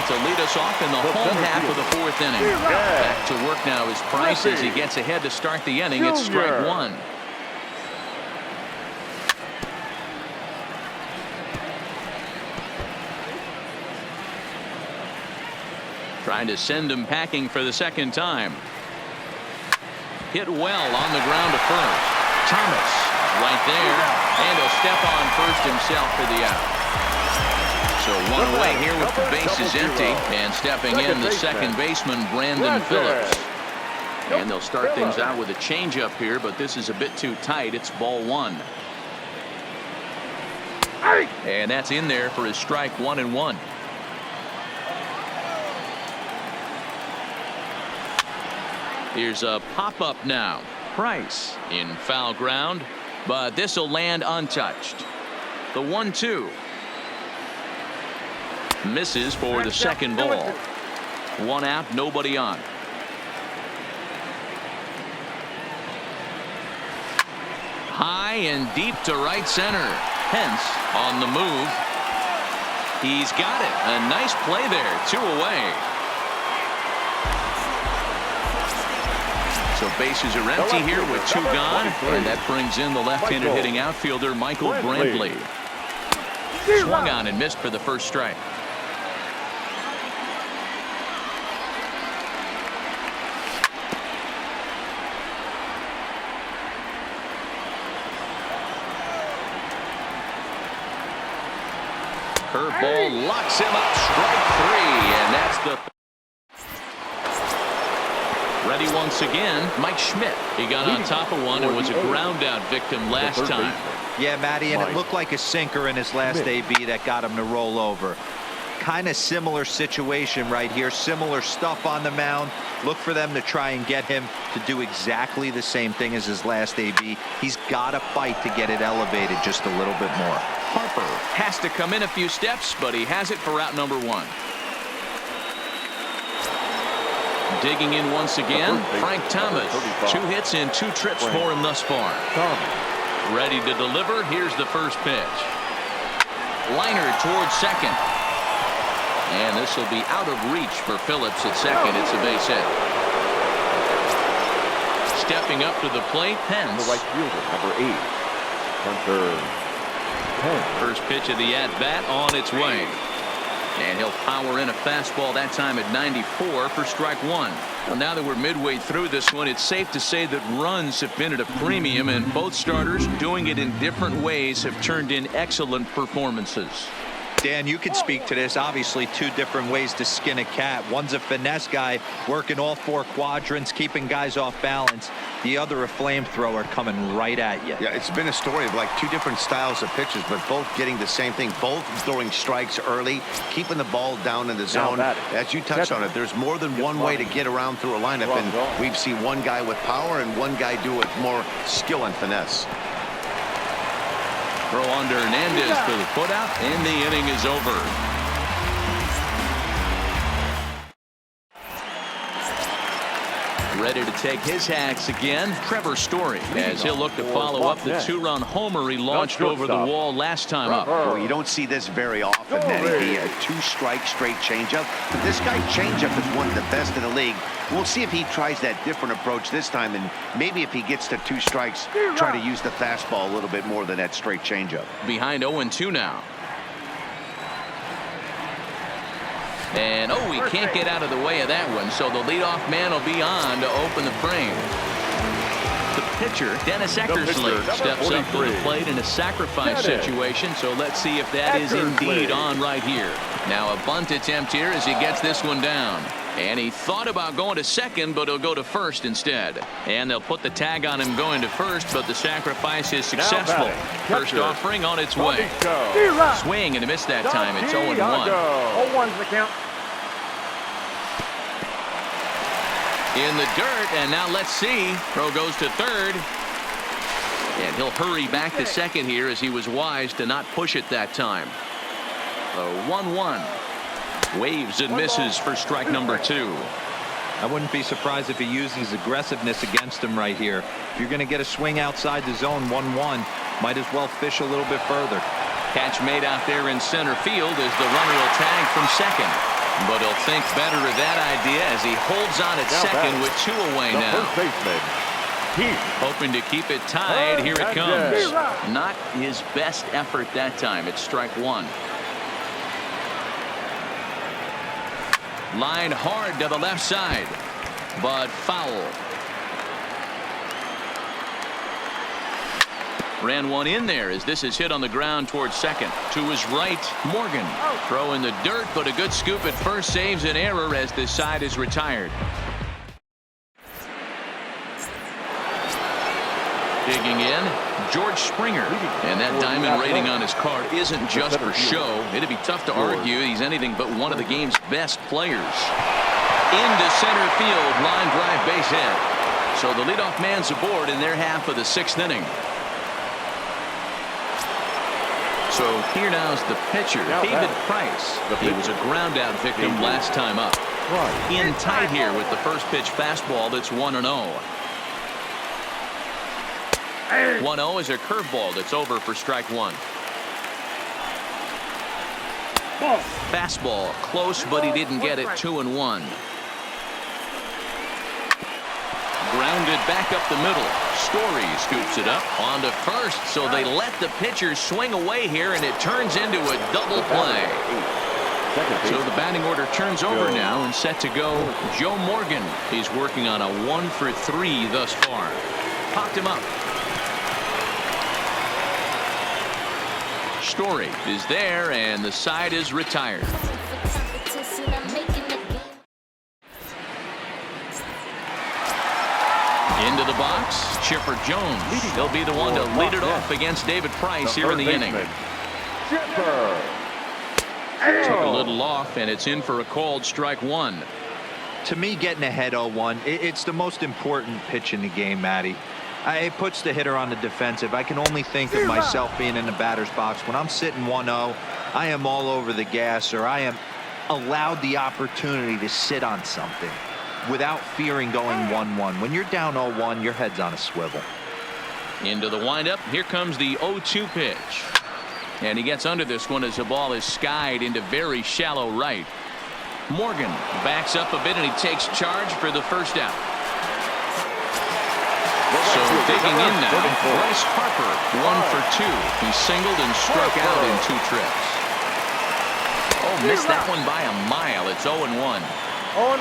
to lead us off in the home half of the fourth inning. Back to work now is Price as he gets ahead to start the inning. It's strike one. Trying to send him packing for the second time. Hit well on the ground to first. Thomas right there, and he'll step on first himself for the out. So one away here with the bases empty, and stepping in the second baseman Brandon Phillips. And they'll start things out with a changeup here, but this is a bit too tight. It's ball one. And that's in there for his strike 1-1. Here's a pop-up now. Price in foul ground, but this will land untouched. The 1-2. Misses for the second ball. One out, nobody on. High and deep to right center. Pence on the move. He's got it. A nice play there. 2 away. So bases are empty here with 2 gone, and that brings in the left-handed hitting outfielder Michael Brantley. Swung on and missed for the first strike. Curveball locks him up. Strike 3, and that's the. Ready once again, Mike Schmidt. He got on top of one and was a ground out victim last time. Yeah, Matty, and it looked like a sinker in his last AB that got him to roll over. Kind of similar situation right here. Similar stuff on the mound. Look for them to try and get him to do exactly the same thing as his last AB. He's got to fight to get it elevated just a little bit more. Harper has to come in a few steps, but he has it for out number 1. Digging in once again, Frank Thomas. 2 hits and 2 trips for him thus far. Ready to deliver. Here's the first pitch. Liner towards second. And this will be out of reach for Phillips at second. It's a base hit. Stepping up to the plate, Pence. The right fielder, number 8. Hunter Pence. First pitch of the at-bat on its way. And he'll power in a fastball that time at 94 for strike 1. Well, now that we're midway through this one, it's safe to say that runs have been at a premium, and both starters, doing it in different ways, have turned in excellent performances. Dan, you could speak to this. Obviously, 2 different ways to skin a cat. One's a finesse guy working all 4 quadrants, keeping guys off balance. The other a flamethrower coming right at you. Yeah, it's been a story of like 2 different styles of pitches, but both getting the same thing. Both throwing strikes early, keeping the ball down in the zone. As you touched on it, there's more than one way to get around through a lineup, and we've seen one guy with power and one guy do it more skill and finesse. Throw under Hernandez for the put-out, and the inning is over. Ready to take his hacks again, Trevor Story, as he'll look to follow up the 2-run homer he launched over the wall last time up. Well, you don't see this very often, Nettie. A 2-strike straight changeup. But this guy changeup is one of the best in the league. We'll see if he tries that different approach this time, and maybe if he gets to 2 strikes, try to use the fastball a little bit more than that straight changeup. Behind 0-2 now. And he can't get out of the way of that one, so the leadoff man will be on to open the frame. The pitcher, Dennis Eckersley, steps up to the plate in a sacrifice situation, so let's see if that is indeed on right here. Now a bunt attempt here as he gets this one down. And he thought about going to second, but he'll go to first instead. And they'll put the tag on him going to first, but the sacrifice is successful. First offering on its way. Swing and a miss that time. It's 0-1. 0-1's the count. In the dirt, and now let's see. Throw goes to third. And he'll hurry back to second here as he was wise to not push it that time. 1-1. Waves and misses for strike number 2. I wouldn't be surprised if he uses his aggressiveness against him right here. If you're going to get a swing outside the zone 1-1, might as well fish a little bit further. Catch made out there in center field as the runner will tag from second. But he'll think better of that idea as he holds on at second with 2 away now. First baseman, Heath. Hoping to keep it tied. Here it comes. Not his best effort that time. It's strike 1. Line hard to the left side, but foul. Ran one in there as this is hit on the ground towards second. To his right, Morgan. Throw in the dirt, but a good scoop at first saves an error as this side is retired. Digging in, George Springer. And that diamond rating on his card isn't just for show. It'd be tough to argue he's anything but one of the game's best players. Into center field, line drive base hit. So the leadoff man's aboard in their half of the 6th inning. So here now's the pitcher, David Price. He was a ground out victim last time up. In tight here with the first pitch fastball that's 1-0. 1-0 is a curveball that's over for strike 1. Fastball close, but he didn't get it. 2-1. Grounded back up the middle. Story scoops it up onto first, so they let the pitcher swing away here, and it turns into a double play. So the batting order turns over now, and set to go Joe Morgan. He's working on a 1 for 3 thus far. Popped him up. Story is there, and the side is retired. Into the box, Chipper Jones. He'll be the one to lead it off against David Price here in the inning. Took a little off, and it's in for a called strike 1. To me, getting ahead 0-1, it's the most important pitch in the game, Matty. It puts the hitter on the defensive. I can only think of myself being in the batter's box. When I'm sitting 1-0, I am all over the gas, or I am allowed the opportunity to sit on something without fearing going 1-1. When you're down 0-1, your head's on a swivel. Into the windup. Here comes the 0-2 pitch. And he gets under this one as the ball is skied into very shallow right. Morgan backs up a bit, and he takes charge for the first out. So digging in now, Bryce Harper, 1 for 2. He singled and struck out in 2 trips. Oh, missed that one by a mile. It's 0-1.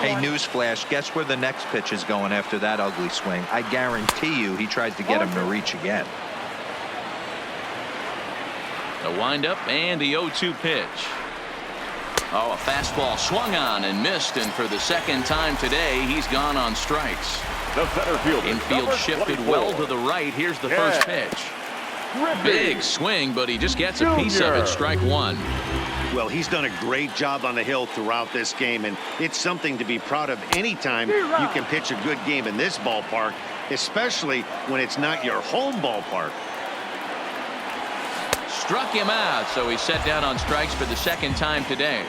Hey, newsflash, guess where the next pitch is going after that ugly swing? I guarantee you he tries to get him to reach again. The windup and the 0-2 pitch. Oh, a fastball swung on and missed, and for the second time today, he's gone on strikes. The center fielder, infield shifted well to the right. Here's the first pitch. Big swing, but he just gets a piece of it. Strike 1. Well, he's done a great job on the hill throughout this game, and it's something to be proud of anytime you can pitch a good game in this ballpark, especially when it's not your home ballpark. Struck him out, so he's set down on strikes for the second time today.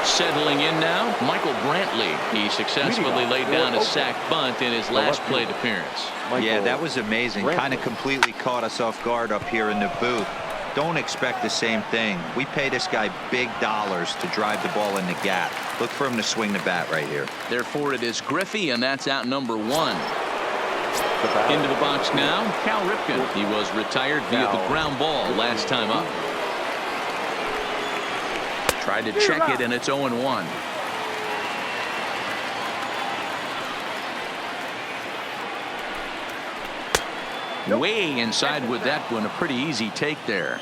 Settling in now, Michael Brantley. He successfully laid down a sac bunt in his last plate appearance. Yeah, that was amazing. Kind of completely caught us off guard up here in the booth. Don't expect the same thing. We pay this guy big dollars to drive the ball in the gap. Look for him to swing the bat right here. Therefore, it is Griffey, and that's out number 1. Into the box now, Cal Ripken. He was retired via the ground ball last time up. Tried to check it, and it's 0-1. Way inside with that one. A pretty easy take there.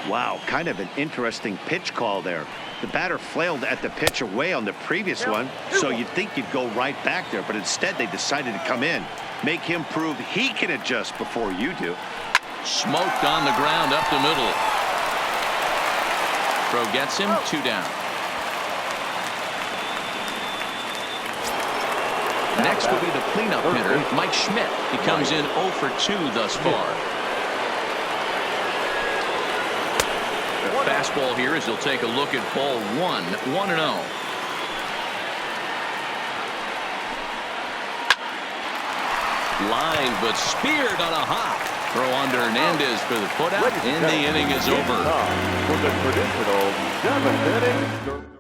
Wow, kind of an interesting pitch call there. The batter flailed at the pitch away on the previous one, so you'd think you'd go right back there, but instead they decided to come in. Make him prove he can adjust before you do. Smoked on the ground up the middle. Throw gets him, 2 down. Next will be the cleanup hitter, Mike Schmidt. He comes in 0 for 2 thus far. The fastball here as he'll take a look at ball 1, 1-0. Line, but speared on a hop. Throw under Hernandez for the putout, and the inning is over. For the traditional 7th inning.